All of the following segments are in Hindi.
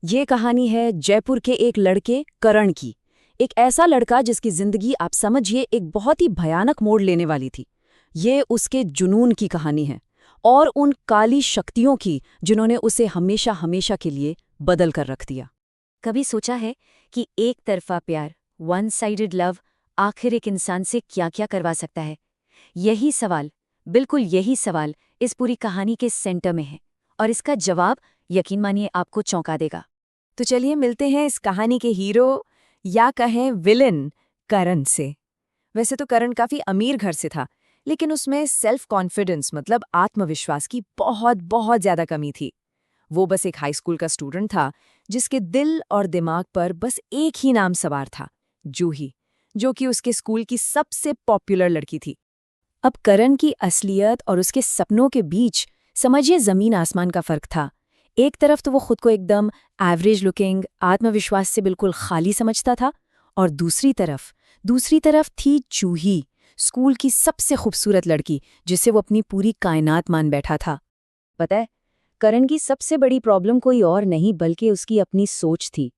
ये कहानी है जयपुर के एक लड़के करण की। एक ऐसा लड़का जिसकी जिंदगी आप समझिए एक बहुत ही भयानक मोड़ लेने वाली थी। ये उसके जुनून की कहानी है और उन काली शक्तियों की जिन्होंने उसे हमेशा हमेशा के लिए बदल कर रख दिया। कभी सोचा है कि एक तरफा प्यार, वन साइडेड लव, आखिर एक इंसान से क्या क्या करवा सकता है? यही सवाल, बिल्कुल यही सवाल इस पूरी कहानी के सेंटर में है और इसका जवाब यकीन मानिए आपको चौंका देगा। तो चलिए मिलते हैं इस कहानी के हीरो या कहें विलन करण से। वैसे तो करण काफी अमीर घर से था, लेकिन उसमें सेल्फ कॉन्फिडेंस मतलब आत्मविश्वास की बहुत बहुत ज्यादा कमी थी। वो बस एक हाई स्कूल का स्टूडेंट था जिसके दिल और दिमाग पर बस एक ही नाम सवार था, जूही, जो कि उसके स्कूल की सबसे पॉपुलर लड़की थी। अब करण की असलियत और उसके सपनों के बीच समझिए जमीन आसमान का फर्क था। एक तरफ तो वो खुद को एकदम एवरेज लुकिंग, आत्मविश्वास से बिल्कुल खाली समझता था, और दूसरी तरफ थी जूही, स्कूल की सबसे खूबसूरत लड़की जिसे वो अपनी पूरी कायनात मान बैठा था। पता है, करण की सबसे बड़ी प्रॉब्लम कोई और नहीं बल्कि उसकी अपनी सोच थी।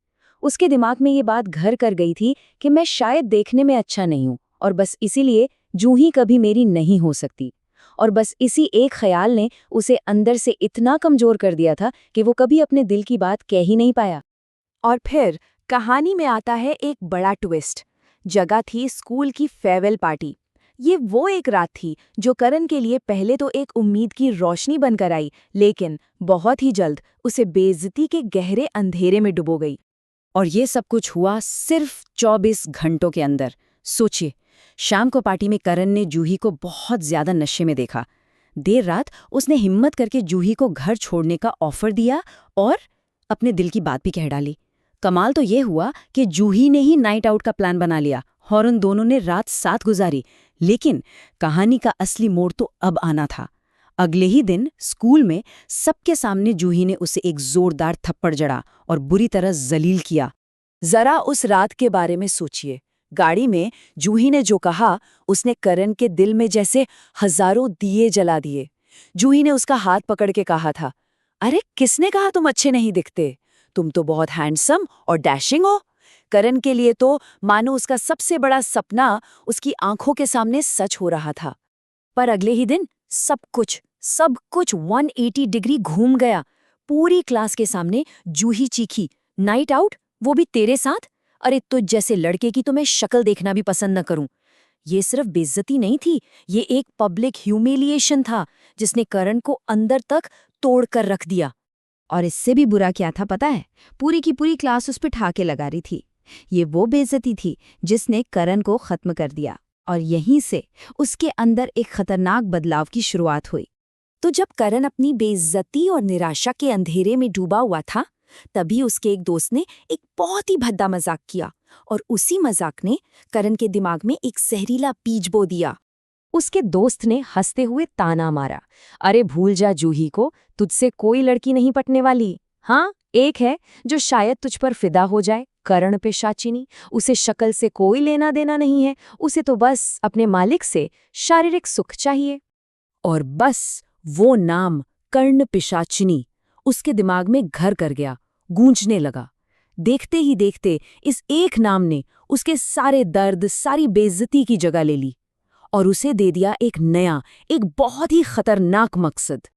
उसके दिमाग में ये बात घर कर गई थी कि मैं शायद देखने में अच्छा नहीं हूं और बस इसीलिए जूही कभी मेरी नहीं हो सकती। और बस इसी एक ख्याल ने उसे अंदर से इतना कमजोर कर दिया था कि वो कभी अपने दिल की बात कह ही नहीं पाया। और फिर कहानी में आता है एक बड़ा ट्विस्ट। जगह थी स्कूल की फेयरवेल पार्टी। ये वो एक रात थी जो करण के लिए पहले तो एक उम्मीद की रोशनी बनकर आई, लेकिन बहुत ही जल्द उसे बेइज्जती के गहरे अंधेरे में डुबो गई। और ये सब कुछ हुआ सिर्फ 24 घंटों के अंदर। सोचिए, शाम को पार्टी में करण ने जूही को बहुत ज्यादा नशे में देखा। देर रात उसने हिम्मत करके जूही को घर छोड़ने का ऑफर दिया और अपने दिल की बात भी कह डाली। कमाल तो ये हुआ कि जूही ने ही नाइट आउट का प्लान बना लिया और उन दोनों ने रात साथ गुजारी। लेकिन कहानी का असली मोड़ तो अब आना था। अगले ही दिन स्कूल में सबके सामने जूही ने उसे एक जोरदार थप्पड़ जड़ा और बुरी तरह जलील किया। जरा उस रात के बारे में सोचिए। गाड़ी में जूही ने जो कहा, उसने करण के दिल में जैसे हजारों दिए जला दिए। जूही ने उसका हाथ पकड़ के कहा था, अरे किसने कहा तुम अच्छे नहीं दिखते? तुम तो बहुत हैंडसम और डैशिंग हो। करण के लिए तो मानो उसका सबसे बड़ा सपना उसकी आंखों के सामने सच हो रहा था। पर अगले ही दिन सब कुछ 180 डिग्री घूम गया। पूरी क्लास के सामने जूही चीखी, नाइट आउट, वो भी तेरे साथ? अरे तुझ जैसे लड़के की तो मैं शक्ल देखना भी पसंद न करूं। ये सिर्फ बेइज्जती नहीं थी, ये एक पब्लिक ह्यूमिलिएशन था जिसने करण को अंदर तक तोड़ कर रख दिया। और इससे भी बुरा क्या था पता है? पूरी की पूरी क्लास उस पर ठाके लगा रही थी। ये वो बेइज्जती थी जिसने करण को खत्म कर दिया, और यहीं से उसके अंदर एक खतरनाक बदलाव की शुरुआत हुई। तो जब करण अपनी बेइज्जती और निराशा के अंधेरे में डूबा हुआ था, तभी उसके एक दोस्त ने एक बहुत ही भद्दा मजाक किया, और उसी मजाक ने करण के दिमाग में एक जहरीला बीज बो दिया। उसके दोस्त ने हंसते हुए ताना मारा, अरे भूल जा जूही को, तुझसे कोई लड़की नहीं पटने वाली। हाँ, एक है जो शायद तुझ पर फिदा हो जाए, करण पिशाचिनी। उसे शक्ल से कोई लेना देना नहीं है, उसे तो बस अपने मालिक से शारीरिक सुख चाहिए। और बस वो नाम कर्ण पिशाचिनी उसके दिमाग में घर कर गया, गूंजने लगा। देखते ही देखते इस एक नाम ने उसके सारे दर्द, सारी बेइज्जती की जगह ले ली और उसे दे दिया एक नया, एक बहुत ही खतरनाक मकसद।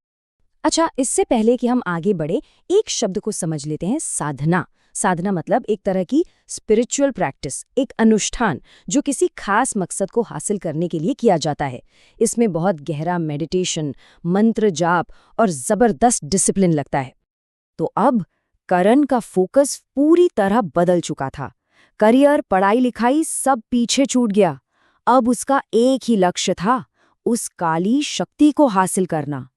अच्छा, इससे पहले कि हम आगे बढ़े, एक शब्द को समझ लेते हैं, साधना। साधना मतलब एक तरह की स्पिरिचुअल प्रैक्टिस, एक अनुष्ठान जो किसी खास मकसद को हासिल करने के लिए किया जाता है। इसमें बहुत गहरा मेडिटेशन, मंत्र जाप और जबरदस्त डिसिप्लिन लगता है। तो अब करण का फोकस पूरी तरह बदल चुका था। करियर, पढ़ाई लिखाई सब पीछे छूट गया। अब उसका एक ही लक्ष्य था, उस काली शक्ति को हासिल करना।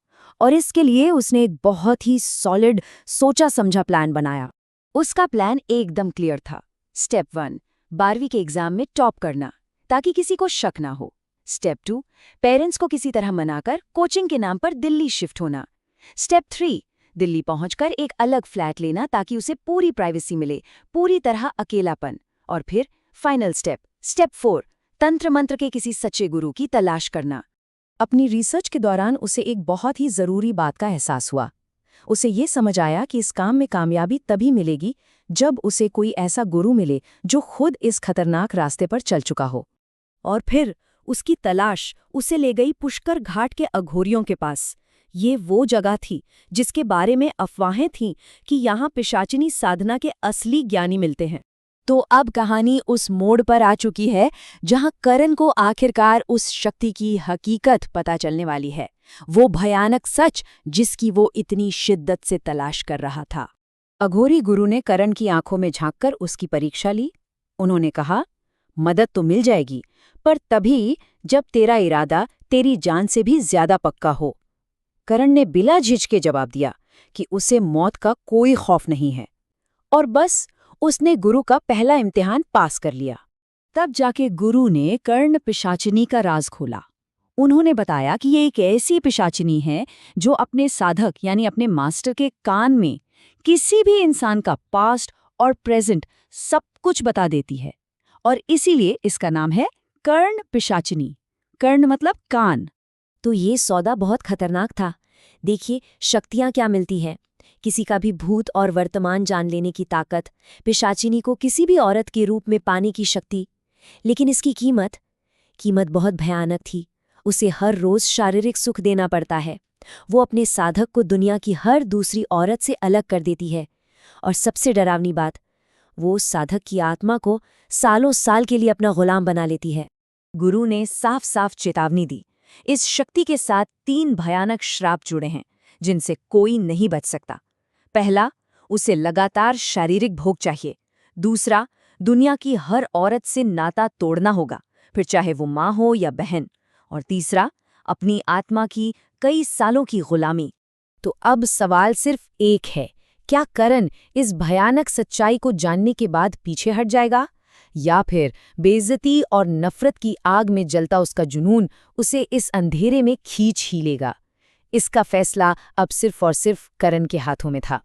और इसके लिए उसने एक बहुत ही सॉलिड, सोचा समझा प्लान बनाया। उसका प्लान एकदम क्लियर था। स्टेप 1, 12वीं के एग्जाम में टॉप करना ताकि किसी को शक ना हो। स्टेप 2, पेरेंट्स को किसी तरह मनाकर कोचिंग के नाम पर दिल्ली शिफ्ट होना। स्टेप 3, दिल्ली पहुंचकर एक अलग फ्लैट लेना ताकि उसे पूरी प्राइवेसी मिले, पूरी तरह अकेलापन। और फिर फाइनल स्टेप 4, तंत्र मंत्र के किसी सच्चे गुरु की तलाश करना। अपनी रिसर्च के दौरान उसे एक बहुत ही जरूरी बात का एहसास हुआ। उसे ये समझ आया कि इस काम में कामयाबी तभी मिलेगी जब उसे कोई ऐसा गुरु मिले जो खुद इस खतरनाक रास्ते पर चल चुका हो। और फिर उसकी तलाश उसे ले गई पुष्कर घाट के अघोरियों के पास। ये वो जगह थी जिसके बारे में अफवाहें थीं कि यहाँ पिशाचिनी साधना के असली ज्ञानी मिलते हैं। तो अब कहानी उस मोड़ पर आ चुकी है जहां करण को आखिरकार उस शक्ति की हकीकत पता चलने वाली है, वो भयानक सच जिसकी वो इतनी शिद्दत से तलाश कर रहा था। अघोरी गुरु ने करण की आंखों में झांककर उसकी परीक्षा ली। उन्होंने कहा, मदद तो मिल जाएगी, पर तभी जब तेरा इरादा तेरी जान से भी ज्यादा पक्का हो। करण ने बिला झिझके जवाब दिया कि उसे मौत का कोई खौफ नहीं है। और बस उसने गुरु का पहला इम्तिहान पास कर लिया। तब जाके गुरु ने कर्ण पिशाचिनी का राज खोला। उन्होंने बताया कि ये एक ऐसी पिशाचिनी है जो अपने साधक यानी अपने मास्टर के कान में किसी भी इंसान का पास्ट और प्रेजेंट सब कुछ बता देती है, और इसीलिए इसका नाम है कर्ण पिशाचिनी। कर्ण मतलब कान। तो ये सौदा बहुत खतरनाक था। देखिए शक्तियां क्या मिलती हैं, किसी का भी भूत और वर्तमान जान लेने की ताकत, पिशाचिनी को किसी भी औरत के रूप में पाने की शक्ति। लेकिन इसकी कीमत बहुत भयानक थी। उसे हर रोज शारीरिक सुख देना पड़ता है। वो अपने साधक को दुनिया की हर दूसरी औरत से अलग कर देती है। और सबसे डरावनी बात, वो साधक की आत्मा को सालों साल के लिए अपना गुलाम बना लेती है। गुरु ने साफ साफ चेतावनी दी, इस शक्ति के साथ 3 भयानक श्राप जुड़े हैं जिनसे कोई नहीं बच सकता। पहला, उसे लगातार शारीरिक भोग चाहिए। दूसरा, दुनिया की हर औरत से नाता तोड़ना होगा, फिर चाहे वो माँ हो या बहन। और तीसरा, अपनी आत्मा की कई सालों की गुलामी। तो अब सवाल सिर्फ एक है, क्या करण इस भयानक सच्चाई को जानने के बाद पीछे हट जाएगा, या फिर बेइज्जती और नफरत की आग में जलता उसका जुनून उसे इस अंधेरे में खींच ही लेगा? इसका फैसला अब सिर्फ और सिर्फ करण के हाथों में था।